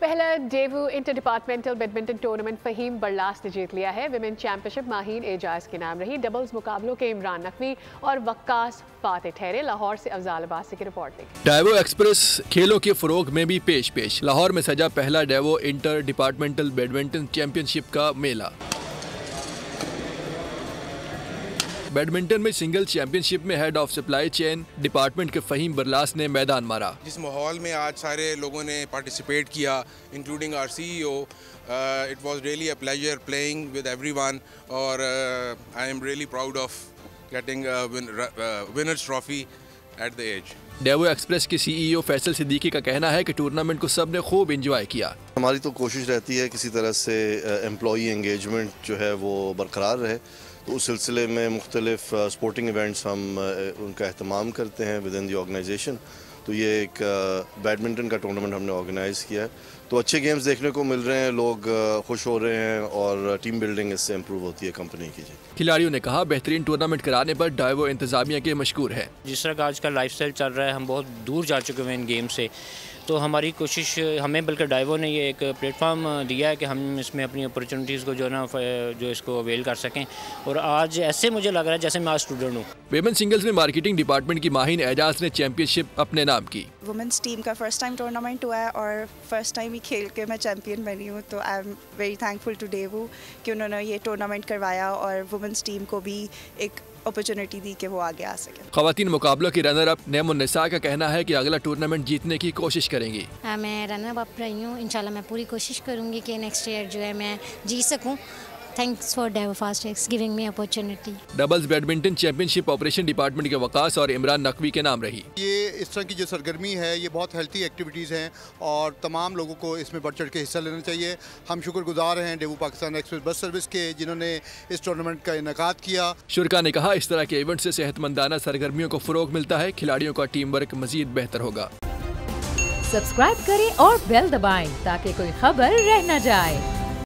पहला Daewoo inter departmental badminton tournament Faheem Barlas ने जीत लिया है। विमेन चैंपियनशिप माहीन एजाज के नाम रही। डबल्स मुकाबलों के इमरान नकवी और वक्कास फाते ठहरे। लाहौर से अफजाल अब्बासी की रिपोर्टिंग। डाइवो एक्सप्रेस खेलों के फरोग में भी पेश लाहौर में सजा पहला Daewoo inter departmental badminton championship का मेला। बैडमिंटन में सिंगल चैंपियनशिप में head of supply chain department के फहीम बरलास ने मैदान मारा। जिस माहौल में आज सारे लोगों ने पार्टिसिपेट किया, including our CEO, it was really a pleasure playing with everyone और I am really proud of getting winners trophy at the age. Daewoo express के CEO फैसल सिद्दीकी का कहना है कि टूर्नामेंट को सबने खूब एंजॉय किया। हमारी तो कोशिश रहती है किसी तरह से एम्प्लॉई एंगेजमेंट जो है वो बरकरार रहे, तो उस सिलसिले में मुख्तलिफ स्पोर्टिंग इवेंट्स हम उनका अहतमाम करते हैं विद इन दी ऑर्गेनाइजेशन। तो ये एक बैडमिंटन का टूर्नामेंट हमने ऑर्गेनाइज़ किया है, तो अच्छे गेम्स देखने को मिल रहे हैं, लोग खुश हो रहे हैं और टीम बिल्डिंग इससे इम्प्रूव होती है कंपनी की। खिलाड़ियों ने कहा बेहतरीन टूर्नामेंट कराने पर डाइवो इंतजामिया के मशकूर है। जिस तरह का आज का लाइफस्टाइल चल रहा है, हम बहुत दूर जा चुके हैं इन गेम से, तो हमारी कोशिश हमें बल्कि डाइवो ने ये एक प्लेटफॉर्म दिया है कि हम इसमें अपनी अपॉर्चुनिटीज़ को जो इसको अवेल कर सकें। और आज ऐसे मुझे लग रहा है जैसे मैं आज स्टूडेंट हूँ। वेमेन सिंगल्स में मार्केटिंग डिपार्टमेंट की माहीन एजाज ने चैंपियनशिप अपने नाम की। वुमेंस टीम का फर्स्ट टाइम टूर्नामेंट हुआ है और फर्स्ट टाइम ही खेल के मैं चैम्पियन बनी हूँ, तो I am very thankful to Daewoo कि उन्होंने ये टूर्नामेंट करवाया और वुमेंस टीम को भी एक अपॉर्चुनिटी दी कि वो आगे आ सके। खवातीन मुकाबलों की रनर अप नेमुन्निसा का कहना है कि अगला टूर्नामेंट जीतने की कोशिश करेंगी। मैं रनर अप रही हूँ, इंशाल्लाह मैं पूरी कोशिश करूँगी कि नेक्स्ट ईयर जो है मैं जीत सकूँ। Thanks for Daewoo Fastex giving me opportunity. Doubles badminton championship operation department के वकास और इमरान नकवी के नाम रही। ये इस तरह की जो सरगर्मी है ये बहुत हेल्थी एक्टिविटीज़ हैं और तमाम लोगों को इसमें बढ़ चढ़ के हिस्सा लेना चाहिए। हम शुक्रगुजार हैं Daewoo Pakistan express bus service के, जिन्होंने इस टूर्नामेंट का इनेकाद किया। शुरका ने कहा इस तरह के इवेंट से सेहतमंदाना सरगर्मियों को फरोग मिलता है, खिलाड़ियों का टीम वर्क मजीद बेहतर होगा। सब्सक्राइब करें और बेल दबाएं ताकि कोई खबर रह न जाए।